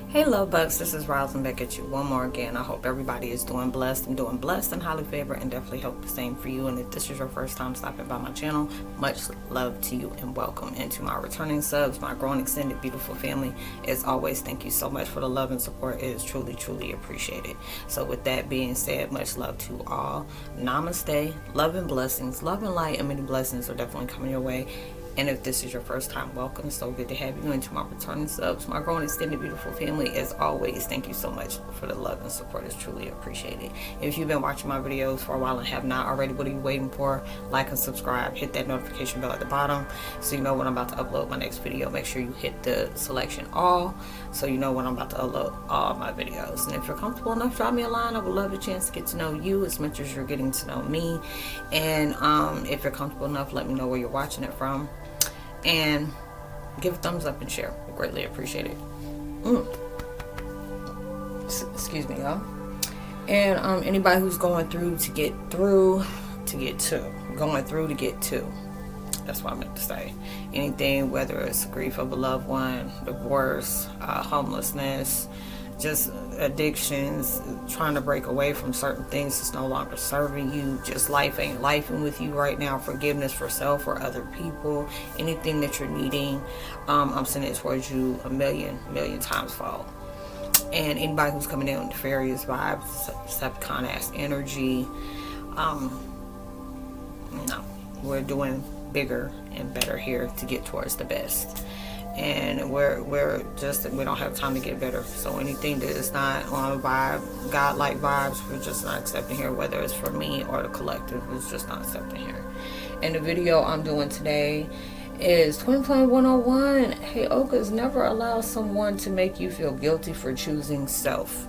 Hey love bugs, this is Roslynn back at you one more again. I hope everybody is doing blessed and highly favored, and definitely hope the same for you. And if this is your first time stopping by my channel, much love to you and welcome. And to my returning subs, my growing extended beautiful family, as always, thank you so much for the love and support. It is truly appreciated. So with that being said, much love to all. Namaste, love and blessings, love and light, and many blessings are definitely coming your way. And if this is your first time, welcome. So good to have you into my returning subs, my growing extended beautiful family. As always, thank you so much for the love and support. It's truly appreciated. If you've been watching my videos for a while and have not already, what are you waiting for? Like and subscribe. Hit that notification bell at the bottom so you know when I'm about to upload my next video. Make sure you hit the selection all so you know when I'm about to upload all my videos. And if you're comfortable enough, drop me a line. I would love a chance to get to know you as much as you're getting to know me. And if you're comfortable enough, let me know where you're watching it from. And give a thumbs up and share. I greatly appreciate it. Excuse me, y'all. And anybody who's going through to get through to get to. Going through to get to. That's what I meant to say. Anything, whether it's grief of a loved one, divorce, homelessness, just addictions, trying to break away from certain things that's no longer serving you, just life ain't lifing with you right now, forgiveness for self or other people, anything that you're needing, I'm sending it towards you a million times fold. And anybody who's coming in with nefarious vibes, Decepticon-ass energy, no, we're doing bigger and better here to get towards the best. And we don't have time to get better. So anything that is not on a vibe, God-like vibes, we're just not accepting here, whether it's for me or the collective, it's just not accepting here. And the video I'm doing today is Twin Flame 101. Heyokas, never allow someone to make you feel guilty for choosing self.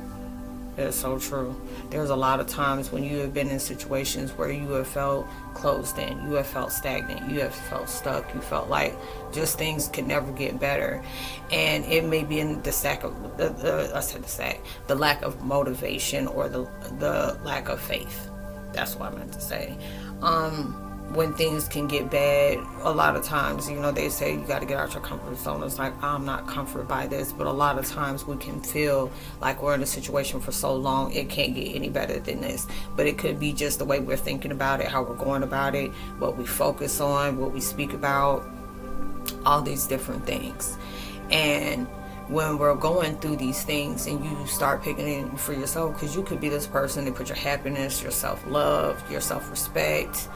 It's so true. There's a lot of times when you have been in situations where you have felt closed in, you have felt stagnant, you have felt stuck, you felt like just things could never get better. And it may be in the lack of motivation or the lack of faith. That's what I meant to say. When things can get bad, a lot of times, they say you got to get out your comfort zone. It's like, I'm not comforted by this, but a lot of times we can feel like we're in a situation for so long, it can't get any better than this. But it could be just the way we're thinking about it, how we're going about it, what we focus on, what we speak about, all these different things. And when we're going through these things and you start picking it for yourself, because you could be this person that put your happiness, your self-love, your self-respect,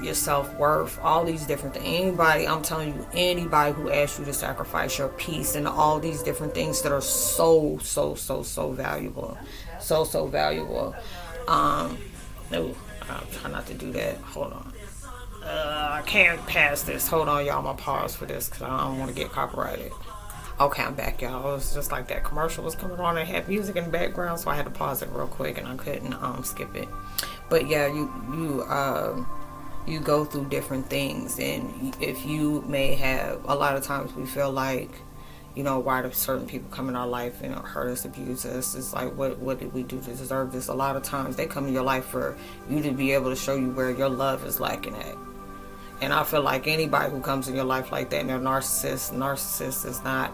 your self-worth, all these different things. I'm telling you, anybody who asks you to sacrifice your peace and all these different things that are so valuable, so valuable. No, I'll try not to do that. Hold on. I can't pass this. Hold on, y'all. I'm gonna pause for this because I don't want to get copyrighted. Okay, I'm back, y'all. It was just like that commercial was coming on and had music in the background, so I had to pause it real quick and I couldn't skip it. But yeah, you go through different things, and if you may have, a lot of times we feel like, why do certain people come in our life and hurt us, abuse us? It's like, what did we do to deserve this? A lot of times they come in your life for you to be able to show you where your love is lacking at. And I feel like anybody who comes in your life like that and they're narcissist is not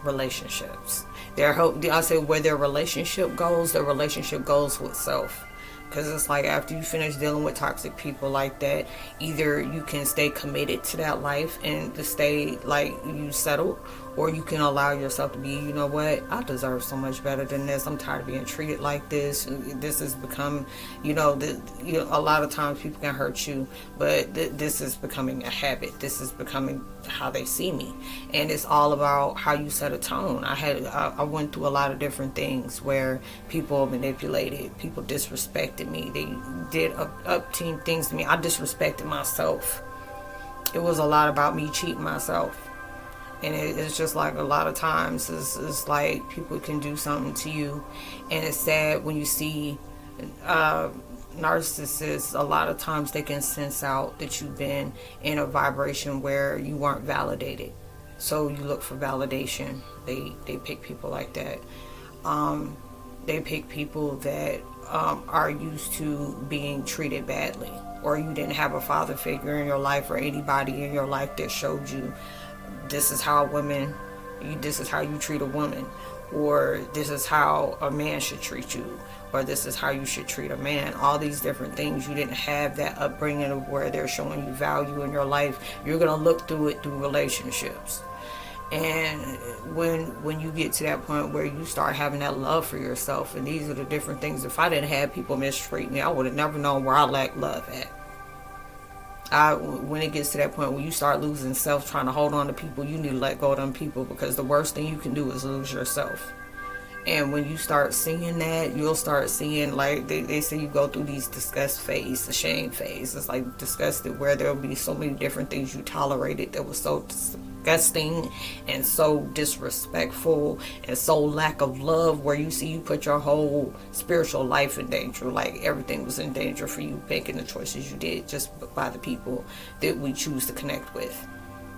relationships. I say where their relationship goes with self. Because it's like after you finish dealing with toxic people like that, either you can stay committed to that life and to stay like you settled, or you can allow yourself to be, you know what, I deserve so much better than this. I'm tired of being treated like this. This has become, a lot of times people can hurt you, but this is becoming a habit. This is becoming how they see me. And it's all about how you set a tone. I went through a lot of different things where people manipulated, people disrespected me. They did up-team things to me. I disrespected myself. It was a lot about me cheating myself. And it's just like a lot of times it's like people can do something to you, and it's sad when you see narcissists. A lot of times they can sense out that you've been in a vibration where you weren't validated, so you look for validation. They pick people like that. They pick people that are used to being treated badly, or you didn't have a father figure in your life or anybody in your life that showed you this is how women This is how you treat a woman, or this is how a man should treat you, or this is how you should treat a man. All these different things. You didn't have that upbringing of where they're showing you value in your life. You're going to look through it through relationships. And when you get to that point where you start having that love for yourself, and these are the different things. If I didn't have people mistreat me, I would have never known where I lack love at. When it gets to that point where you start losing self trying to hold on to people, you need to let go of them people, because the worst thing you can do is lose yourself. And when you start seeing that, you'll start seeing, like they say, you go through these disgust phase, the shame phase. It's like disgusted, where there'll be so many different things you tolerated that was so disgusting and so disrespectful and so lack of love, where you put your whole spiritual life in danger. Like everything was in danger for you making the choices you did just by the people that we choose to connect with.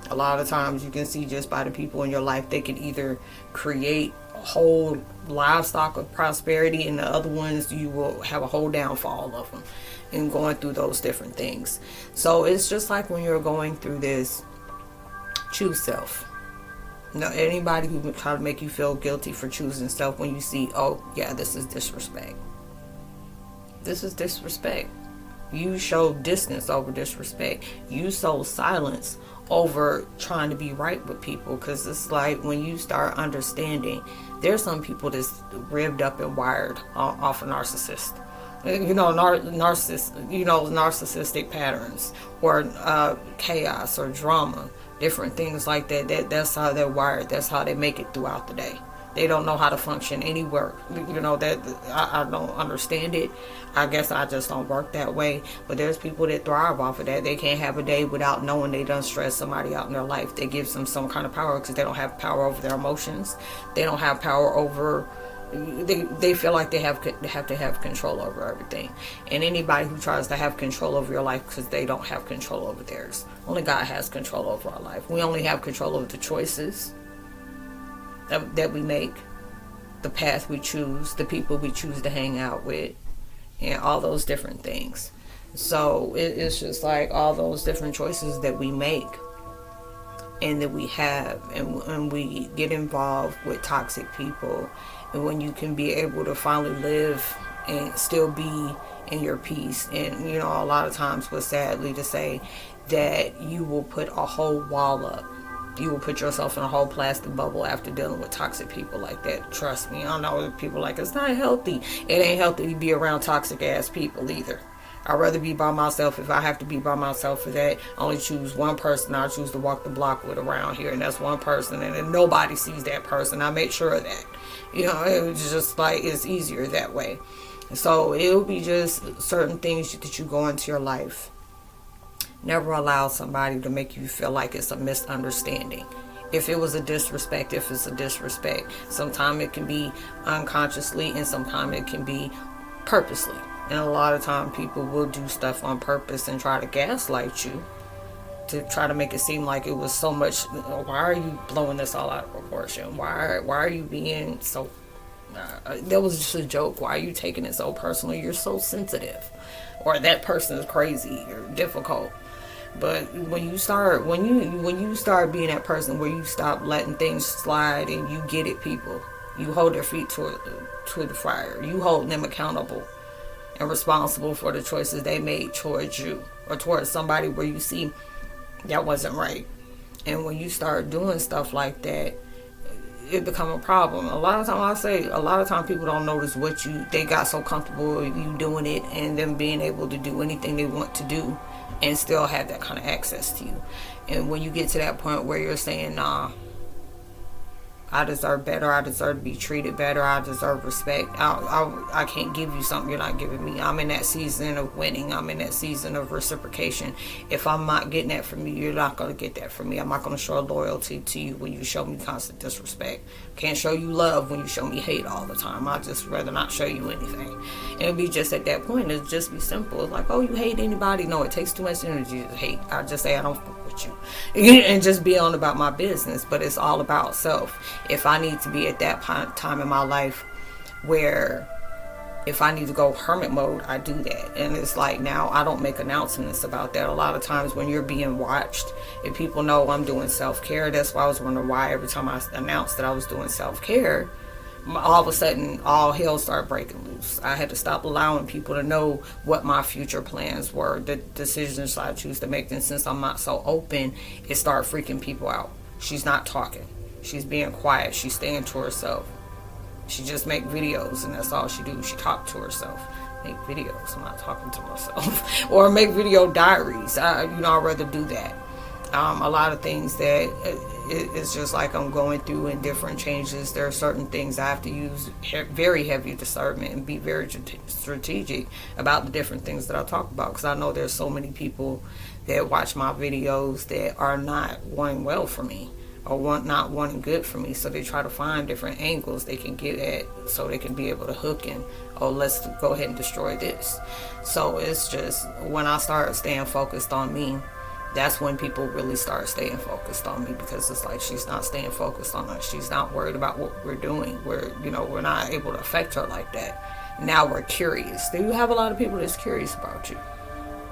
A lot of times you can see just by the people in your life, they can either create a whole livestock of prosperity, and the other ones you will have a whole downfall of them, and going through those different things. So it's just like when you're going through this, choose self. Now, anybody who would try to make you feel guilty for choosing self, when you see, oh yeah, this is disrespect. This is disrespect. You show distance over disrespect. You sow silence over trying to be right with people, because it's like when you start understanding, there's some people that's ribbed up and wired off a narcissist. Narcissistic patterns, or chaos or drama, different things like that. That's how they're wired. That's how they make it throughout the day. They don't know how to function anywhere. That I don't understand it. I guess I just don't work that way. But there's people that thrive off of that. They can't have a day without knowing they done stress somebody out in their life. That gives them some kind of power, because they don't have power over their emotions. They don't have power over. They feel like they have to have control over everything. And anybody who tries to have control over your life, because they don't have control over theirs. Only God has control over our life. We only have control over the choices that we make, the path we choose, the people we choose to hang out with, and all those different things. So it's just like all those different choices that we make and that we have, and we get involved with toxic people. And when you can be able to finally live and still be in your peace, and a lot of times, but sadly to say, that you will put a whole wall up. You will put yourself in a whole plastic bubble after dealing with toxic people like that. Trust me, I know people like, it's not healthy. It ain't healthy to be around toxic ass people either. I'd rather be by myself. If I have to be by myself for that, I only choose one person I choose to walk the block with around here, and that's one person, and then nobody sees that person. I make sure of that. It's just like, it's easier that way. So it'll be just certain things that you go into your life. Never allow somebody to make you feel like it's a misunderstanding. If it was a disrespect, if it's a disrespect, sometimes it can be unconsciously, and sometimes it can be purposely. And a lot of times people will do stuff on purpose and try to gaslight you, to try to make it seem like it was so much. Why are you blowing this all out of proportion? Why are you being so that was just a joke. Why are you taking it so personally? You're so sensitive, or that person is crazy or difficult. But when you start being that person where you stop letting things slide, and you get it, people, you hold their feet to the fire. You hold them accountable and responsible for the choices they made towards you, or towards somebody where you see that wasn't right. And when you start doing stuff like that, it become a problem. A lot of times people don't notice they got so comfortable with you doing it, and them being able to do anything they want to do and still have that kind of access to you. And when you get to that point where you're saying, nah, I deserve better, I deserve to be treated better, I deserve respect, I can't give you something you're not giving me. I'm in that season of winning, I'm in that season of reciprocation. If I'm not getting that from you, you're not going to get that from me. I'm not going to show loyalty to you when you show me constant disrespect. Can't show you love when you show me hate all the time. I'd just rather not show you anything. And it'd be just at that point, it'd just be simple. It's like, oh, you hate anybody? No, it takes too much energy to hate. I just say I don't fuck with you and just be on about my business. But it's all about self. If I need to be at that time in my life where if I need to go hermit mode, I do that. And it's like, now I don't make announcements about that. A lot of times when you're being watched, if people know I'm doing self-care, that's why I was wondering why every time I announced that I was doing self-care, all of a sudden all hell started breaking loose. I had to stop allowing people to know what my future plans were, the decisions I choose to make. And since I'm not so open, it started freaking people out. She's not talking. She's being quiet. She's staying to herself. She just make videos, and that's all she do. She talk to herself. Make videos. I'm not talking to myself. Or make video diaries. I'd rather do that. A lot of things that it's just like I'm going through in different changes. There are certain things I have to use very heavy discernment and be very strategic about the different things that I talk about, because I know there's so many people that watch my videos that are not wanting well for me, or not wanting good for me, so they try to find different angles they can get at so they can be able to hook in, oh, let's go ahead and destroy this. So it's just, when I start staying focused on me, that's when people really start staying focused on me, because it's like, she's not staying focused on us. She's not worried about what we're doing. We're not able to affect her like that. Now we're curious. Do you have a lot of people that's curious about you?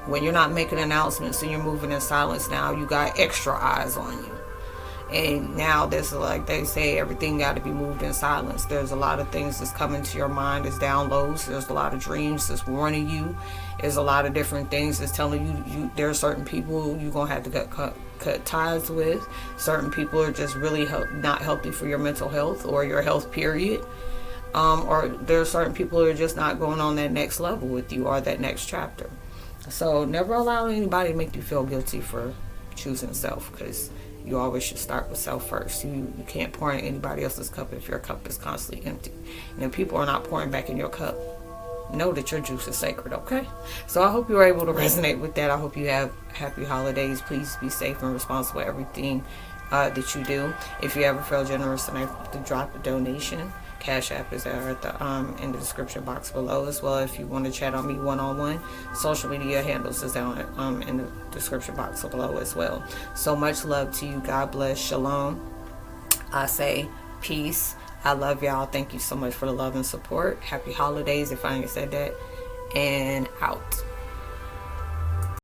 When you're not making announcements and you're moving in silence, now you got extra eyes on you. And now there's, like they say, everything got to be moved in silence. There's a lot of things that's coming to your mind as downloads. There's a lot of dreams that's warning you. There's a lot of different things that's telling you there are certain people you're going to have to cut ties with. Certain people are just really not healthy for your mental health or your health, period. Or there are certain people who are just not going on that next level with you or that next chapter. So never allow anybody to make you feel guilty for choosing self, because you always should start with self first. You can't pour in anybody else's cup if your cup is constantly empty. And if people are not pouring back in your cup, know that your juice is sacred, okay? So I hope you were able to resonate with that. I hope you have happy holidays. Please be safe and responsible with everything that you do. If you ever feel generous enough to drop a donation, Cash App is there at the in the description box below as well. If you want to chat on me one-on-one, social media handles is down in the description box below as well. So much love to you. God bless. Shalom. I say peace. I love y'all. Thank you so much for the love and support. Happy holidays, if I ain't said that. And out.